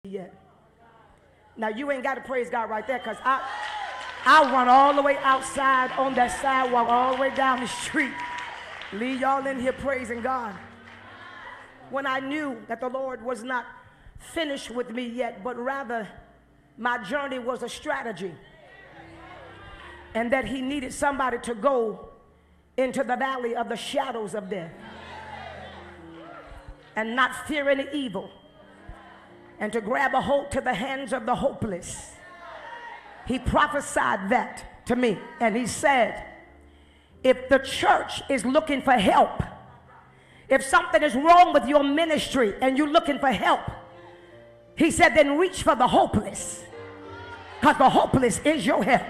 yet. Now you ain't got to praise God right there, because I'll run all the way outside on that sidewalk, all the way down the street. Leave y'all in here praising God. When I knew that the Lord was not finished with me yet, but rather my journey was a strategy, and that he needed somebody to go into the valley of the shadows of death and not fear any evil, and to grab a hold to the hands of the hopeless. He prophesied that to me, and he said, if the church is looking for help, if something is wrong with your ministry and you're looking for help, he said, then reach for the hopeless, because the hopeless is your help.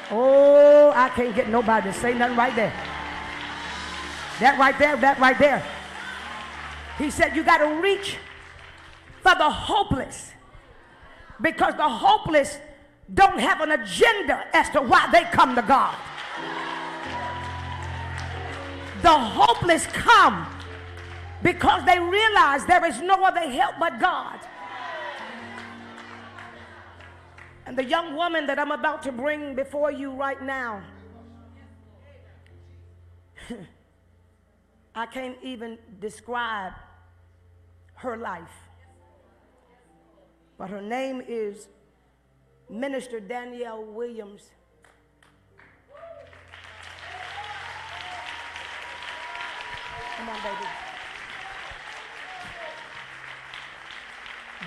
Oh, I can't get nobody to say nothing right there. That right there, that right there. He said you got to reach for the hopeless, because the hopeless don't have an agenda as to why they come to God. The hopeless come because they realize there is no other help but God. And the young woman that I'm about to bring before you right now, I can't even describe her life. But her name is Minister Danielle Williams. Come on, baby.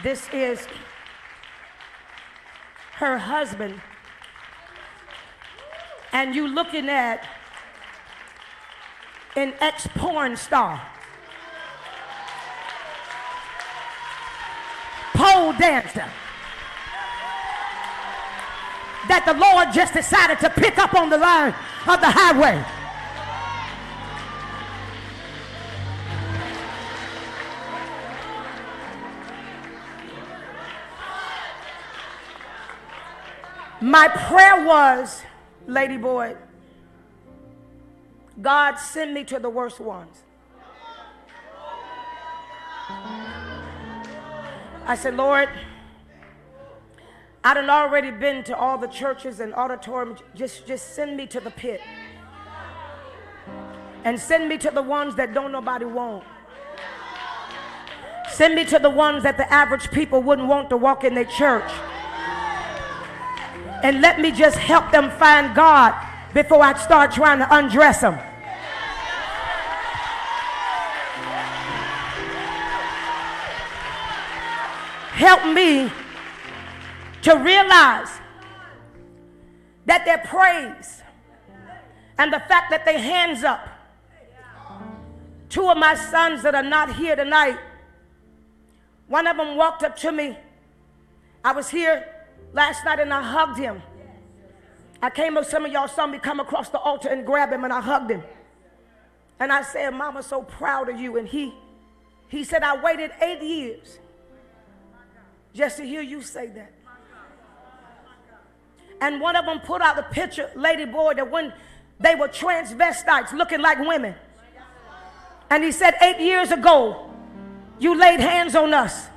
This is her husband, and you looking at an ex-porn star, pole dancer, that the Lord just decided to pick up on the line of the highway. My prayer was, Lady Boy, God, send me to the worst ones. I said, Lord, I done already been to all the churches and auditoriums. Just send me to the pit. And send me to the ones that don't nobody want. Send me to the ones that the average people wouldn't want to walk in their church. And let me just help them find God before I start trying to undress them. Help me to realize that their praise and the fact that they hands up. Two of my sons that are not here tonight, one of them walked up to me. I was here last night and I hugged him. I came up, some of y'all saw me come across the altar and grab him, and I hugged him. And I said, Mama's so proud of you. And he said, I waited 8 years just to hear you say that. And one of them put out a picture, Lady Boy, that when they were transvestites looking like women. And he said, 8 years ago, you laid hands on us,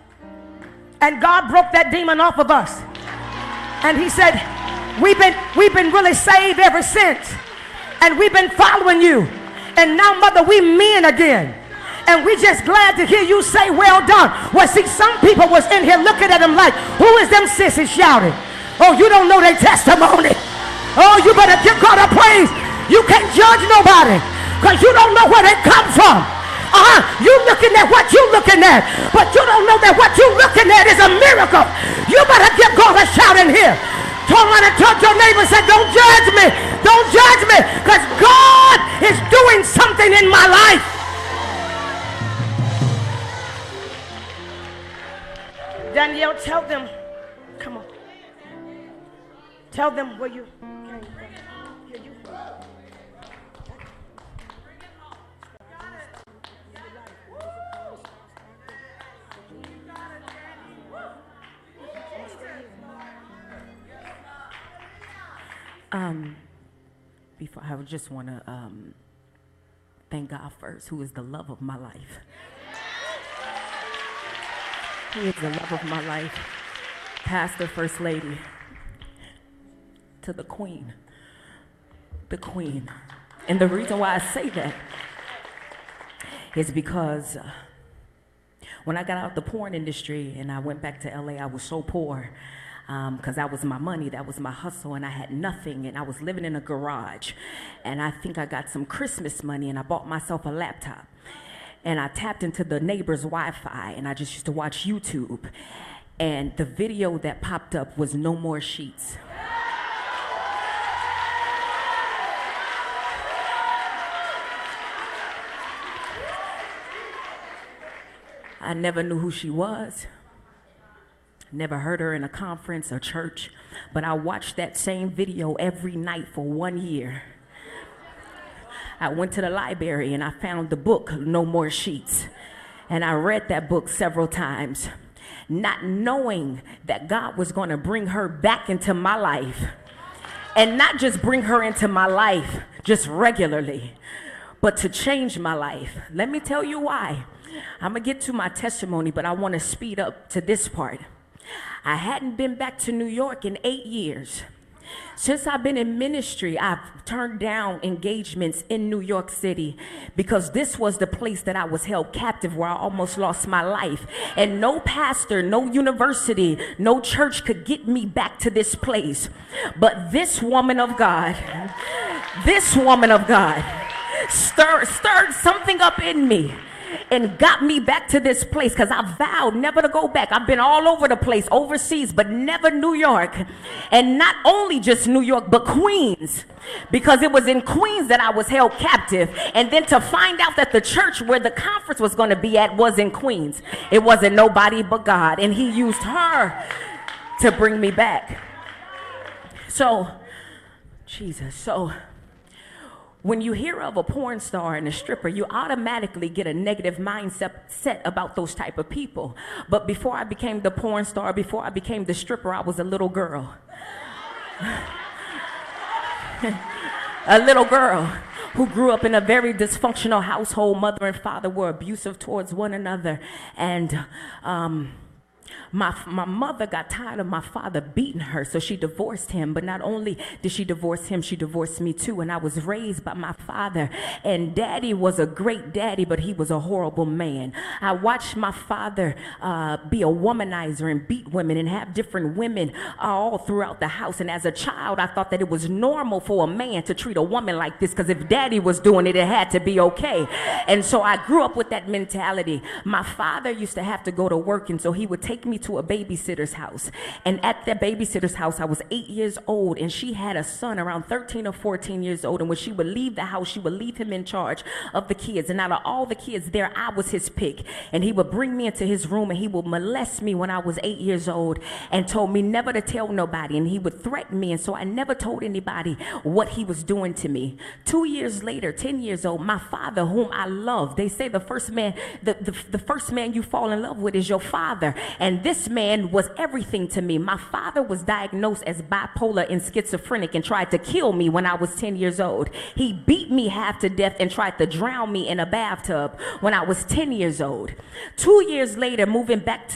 and God broke that demon off of us. And he said, we've been really saved ever since. And we've been following you. And now, Mother, we men again. And we just glad to hear you say, well done. Well, see, some people was in here looking at them like, who is them sissies shouting? Oh, you don't know their testimony. Oh, you better give God a praise. You can't judge nobody, because you don't know where they come from. You looking at what you looking at, but you don't know that what you looking at is a miracle. You better give God a shout in here. Turn around and touch your neighbor and say, don't judge me. Don't judge me, because God is doing something in my life. Danielle, tell them, come on. Tell them where you came from. Here you go. Before I just want to thank God first, who is the love of my life. who is the love of my life, Pastor, First Lady, to the Queen. The Queen. And the reason why I say that is because when I got out of the porn industry and I went back to LA, I was so poor because that was my money, that was my hustle, and I had nothing, and I was living in a garage. And I think I got some Christmas money and I bought myself a laptop. And I tapped into the neighbor's Wi-Fi and I just used to watch YouTube. And the video that popped up was No More Sheets. I never knew who she was, never heard her in a conference or church, but I watched that same video every night for 1 year. I went to the library and I found the book, No More Sheets, and I read that book several times, not knowing that God was going to bring her back into my life, and not just bring her into my life just regularly, but to change my life. Let me tell you why. I'm going to get to my testimony, but I want to speed up to this part. I hadn't been back to New York in 8 years. Since I've been in ministry, I've turned down engagements in New York City because this was the place that I was held captive, where I almost lost my life. And no pastor, no university, no church could get me back to this place. But this woman of God stirred something up in me and got me back to this place, because I vowed never to go back. I've been all over the place, overseas, but never New York. And not only just New York, but Queens, because it was in Queens that I was held captive. And then to find out that the church where the conference was going to be at was in Queens. It wasn't nobody but God, and he used her to bring me back. So, Jesus, so when you hear of a porn star and a stripper, you automatically get a negative mindset about those type of people. But before I became the porn star, before I became the stripper, I was a little girl. A little girl who grew up in a very dysfunctional household. Mother and father were abusive towards one another. And my mother got tired of my father beating her, so she divorced him. But not only did she divorce him, she divorced me too. And I was raised by my father, and daddy was a great daddy, but he was a horrible man. I watched my father be a womanizer and beat women and have different women all throughout the house. And as a child, I thought that it was normal for a man to treat a woman like this, because if daddy was doing it, it had to be okay. And so I grew up with that mentality. My father used to have to go to work, and so he would take me to a babysitter's house. And at that babysitter's house, I was 8 years old, and she had a son around 13 or 14 years old. And when she would leave the house, she would leave him in charge of the kids. And out of all the kids there, I was his pick. And he would bring me into his room, and he would molest me when I was 8 years old, and told me never to tell nobody. And he would threaten me. And so I never told anybody what he was doing to me. 2 years later, 10 years old, my father, whom I love, they say the first man you fall in love with is your father. And this man was everything to me. My father was diagnosed as bipolar and schizophrenic and tried to kill me when I was 10 years old. He beat me half to death and tried to drown me in a bathtub when I was 10 years old. 2 years later, moving back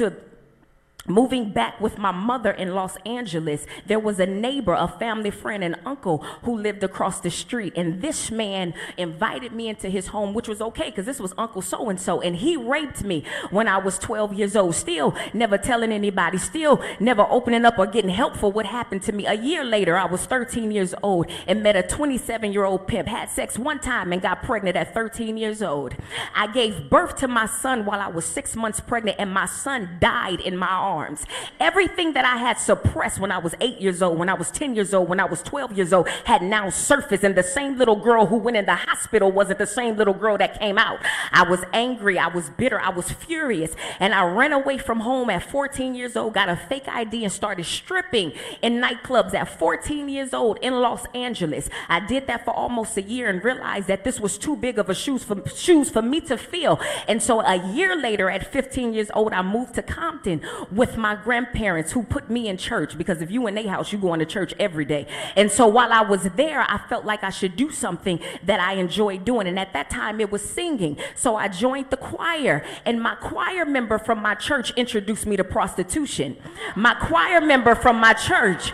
with my mother in Los Angeles, there was a neighbor, a family friend, an uncle who lived across the street. And this man invited me into his home, which was okay because this was Uncle so-and-so. And he raped me when I was 12 years old, still never telling anybody, still never opening up or getting help for what happened to me. A year later, I was 13 years old and met a 27-year-old pimp, had sex one time and got pregnant at 13 years old. I gave birth to my son while I was 6 months pregnant, and my son died in my arms. Everything that I had suppressed when I was 8 years old, when I was 10 years old, when I was 12 years old, had now surfaced. And the same little girl who went in the hospital wasn't the same little girl that came out. I was angry, I was bitter, I was furious, and I ran away from home at 14 years old, got a fake ID, and started stripping in nightclubs at 14 years old in Los Angeles. I did that for almost a year and realized that this was too big of a shoes for me to fill. And so a year later, at 15 years old, I moved to Compton with with my grandparents who put me in church, because if you in their house, you going to church every day. And so while I was there, I felt like I should do something that I enjoyed doing. And at that time, it was singing. So I joined the choir, and my choir member from my church introduced me to prostitution. My choir member from my church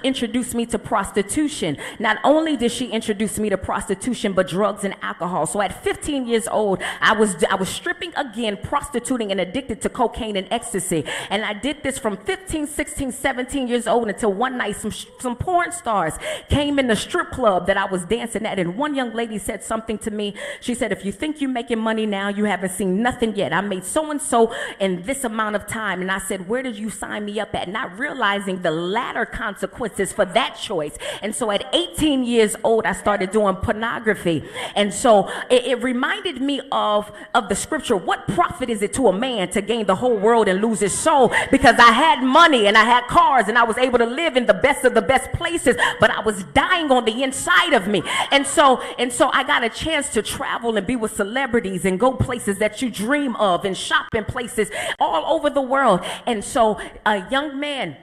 introduced me to prostitution. Not only did she introduce me to prostitution, but drugs and alcohol. So at 15 years old, I was stripping again, prostituting, and addicted to cocaine and ecstasy. And I did this from 15, 16, 17 years old until one night some porn stars came in the strip club that I was dancing at. And one young lady said something to me. She said, if you think you're making money now, you haven't seen nothing yet. I made so-and-so in this amount of time. And I said, where did you sign me up at? Not realizing the latter consequences for that choice. And so at 18 years old, I started doing pornography. And so it reminded me of the scripture, what profit is it to a man to gain the whole world and lose his soul? Because I had money and I had cars and I was able to live in the best of the best places, but I was dying on the inside of me. And so I got a chance to travel and be with celebrities and go places that you dream of and shop in places all over the world. And so a young man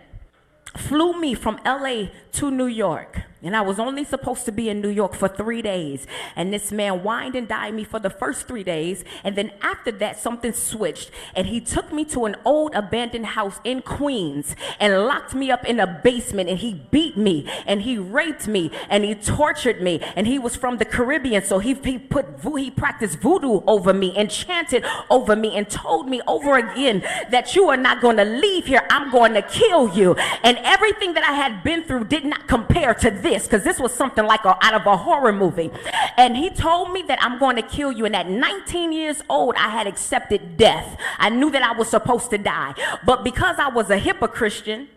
flew me from LA to New York. And I was only supposed to be in New York for 3 days. And this man wined and dined me for the first 3 days. And then after that, something switched. And he took me to an old abandoned house in Queens and locked me up in a basement. And he beat me and he raped me and he tortured me. And he was from the Caribbean. So he practiced voodoo over me and chanted over me and told me over again that you are not going to leave here. I'm going to kill you. And everything that I had been through did not compare to this, because this was something like out of a horror movie. And he told me that I'm going to kill you. And at 19 years old, I had accepted death. I knew that I was supposed to die. But because I was a Christian,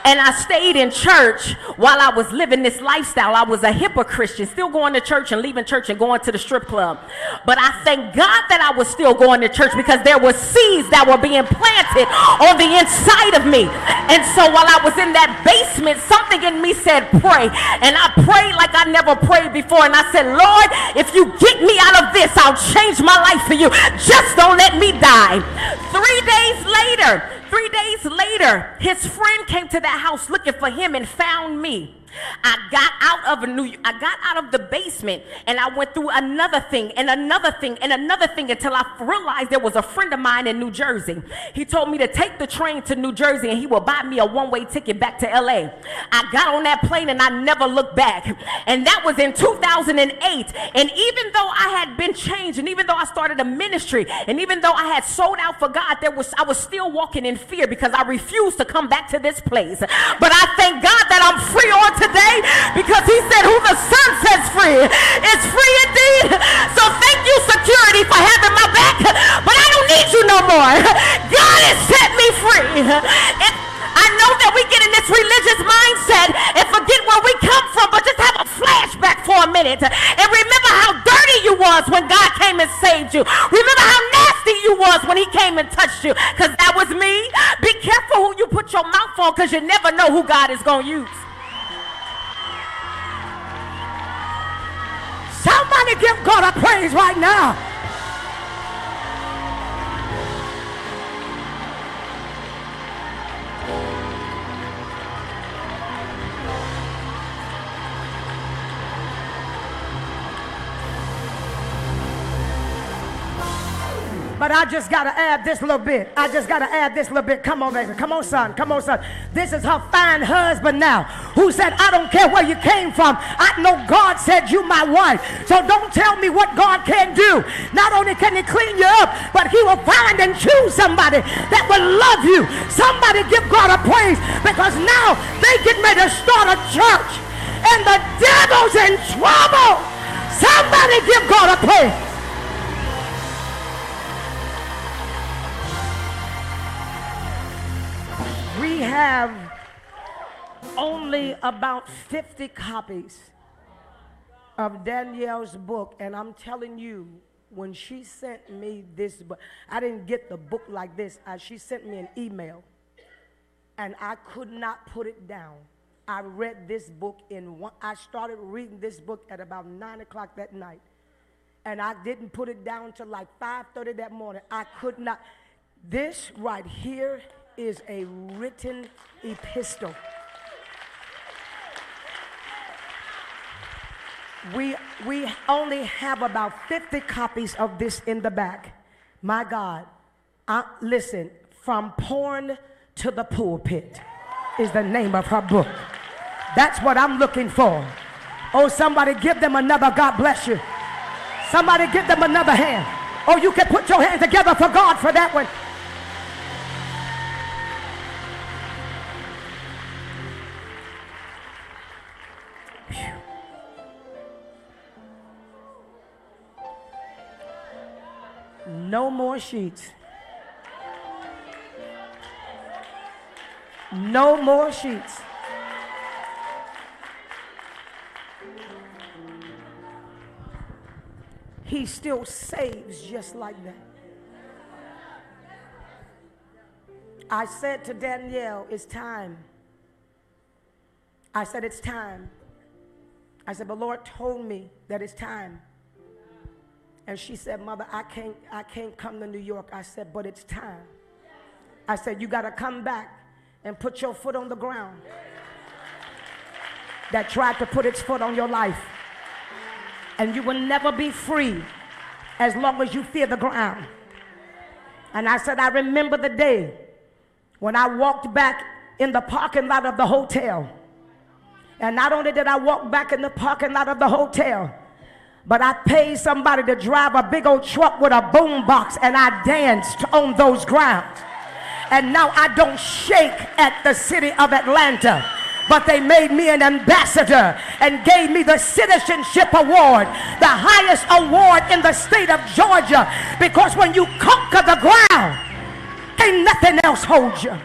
and I stayed in church while I was living this lifestyle, I was a Christian, still going to church and leaving church and going to the strip club. But I thank God that I was still going to church, because there were seeds that were being planted on the inside of me. And so while I was in that basement, something in me said, pray. And I prayed like I never prayed before. And I said, Lord, if you get me out of this, I'll change my life for you. Just don't let me die. 3 days later, his friend came to that house looking for him and found me. I got out of the basement, and I went through another thing and another thing and another thing until I realized there was a friend of mine in New Jersey. He told me to take the train to New Jersey and he would buy me a one-way ticket back to LA. I got on that plane and I never looked back. And that was in 2008. And even though I had been changed, and even though I started a ministry, and even though I had sold out for God, I was still walking in fear, because I refused to come back to this place. But I thank God that I'm free on today, because he said who the Son sets free is free indeed. So thank you, security, for having my back, but I don't need you no more. God has set me free. And I know that we get in this religious mindset and forget where we come from, but just have a flashback for a minute and remember how dirty you was when God came and saved you. Remember how nasty you was when he came and touched you, because that was me. Be careful who you put your mouth on, because you never know who God is going to use. Somebody give God a praise right now. But I just got to add this little bit. Come on, baby. Come on, son. This is her fine husband now, who said, I don't care where you came from. I know God said you my wife. So don't tell me what God can't do. Not only can he clean you up, but he will find and choose somebody that will love you. Somebody give God a praise, because now they get ready to start a church and the devil's in trouble. Somebody give God a praise. We have only about 50 copies of Danielle's book, and I'm telling you, when she sent me this book, I didn't get the book like this. She sent me an email, and I could not put it down. I read this book I started reading this book at about 9 o'clock that night, And I didn't put it down till like 5:30 that morning. I could not. This right here is a written epistle. We only have about 50 copies of this in the back. My God. Listen, From Porn to the Pulpit is the name of her book. That's what I'm looking for. Oh, somebody give them another God bless you. Somebody give them another hand. Oh, you can put your hands together for God for that one. No more sheets. No more sheets. He still saves just like that. I said to Danielle, it's time. I said, it's time. I said, the Lord told me that it's time. And she said, Mother, I can't come to New York. I said, but it's time. I said, you got to come back and put your foot on the ground that tried to put its foot on your life. And you will never be free as long as you fear the ground. And I said, I remember the day when I walked back in the parking lot of the hotel. And not only did I walk back in the parking lot of the hotel, but I paid somebody to drive a big old truck with a boom box, and I danced on those grounds. And now I don't shake at the city of Atlanta, but they made me an ambassador and gave me the Citizenship Award, the highest award in the state of Georgia, because when you conquer the ground, ain't nothing else hold you.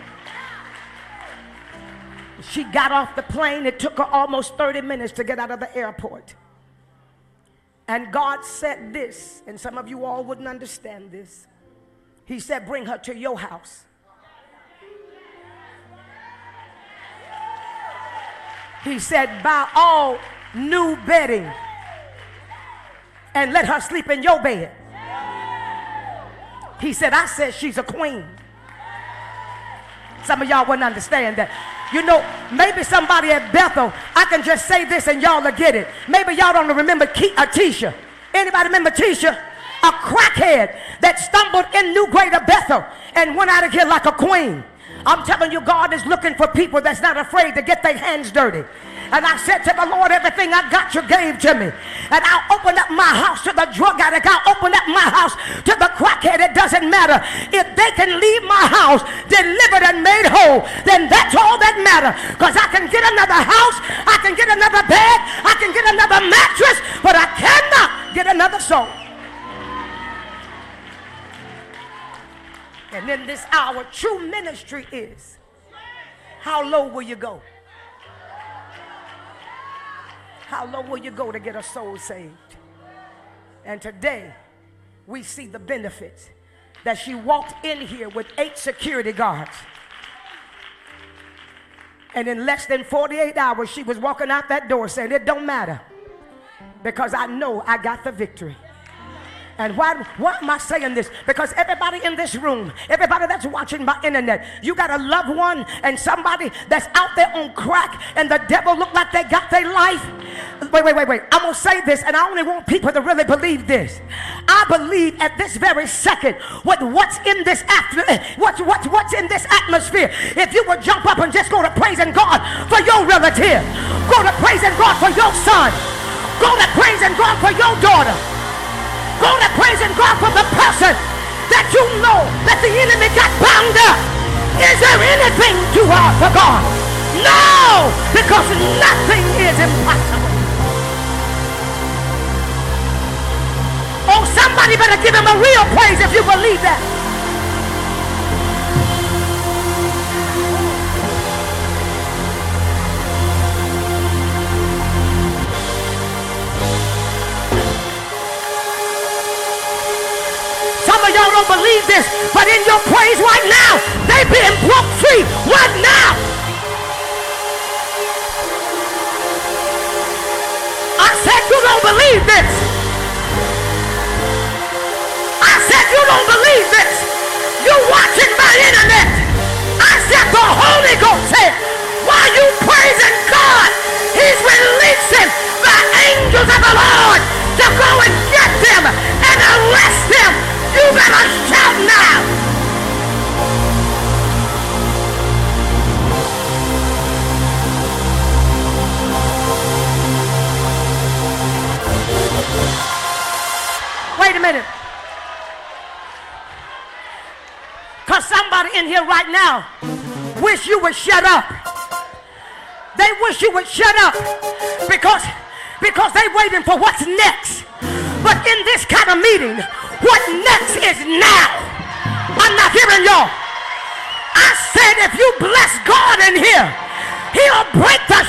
She got off the plane. It took her almost 30 minutes to get out of the airport. And God said this, and some of you all wouldn't understand this. He said, bring her to your house. He said, buy all new bedding and let her sleep in your bed. He said, I said she's a queen. Some of y'all wouldn't understand that. You know, maybe somebody at Bethel, I can just say this and y'all will get it. Maybe y'all don't remember Tisha. Anybody remember Tisha? A crackhead that stumbled in New Greater Bethel and went out of here like a queen. I'm telling you, God is looking for people that's not afraid to get their hands dirty. And I said to the Lord, everything I got you gave to me. And I'll open up my house to the drug addict. I'll open up my house to the crackhead. It doesn't matter. If they can leave my house delivered and made whole, then that's all that matters. Because I can get another house, I can get another bed, I can get another mattress, but I cannot get another soul. And in this hour, true ministry is, how low will you go? How low will you go to get a soul saved? And today, we see the benefits that she walked in here with 8 security guards. And in less than 48 hours, she was walking out that door saying, it don't matter, because I know I got the victory. And why am I saying this? Because everybody in this room, everybody that's watching my internet, you got a loved one and somebody that's out there on crack and the devil look like they got their life. Wait. I'm going to say this, and I only want people to really believe this. I believe at this very second with what's in this what's in this atmosphere. If you would jump up and just go to praising God for your relative, go to praising God for your son, go to praising God for your daughter, go to praising God for the person that you know that the enemy got bound up. Is there anything too hard for God? No, because nothing is impossible. Oh, somebody better give him a real praise if you believe that. Y'all don't believe this, but in your praise right now, they being broke free right now. I said you don't believe this. don't believe this, you're watching by internet. I said the Holy Ghost said, while you praising God, he's releasing the angels of the Lord to go and get them and arrest them. You better shout now. Wait a minute. Because somebody in here right now wish you would shut up. They wish you would shut up because they waiting for what's next. But in this kind of meeting, what next is now. I'm not hearing y'all. I said if you bless God in here, he'll break the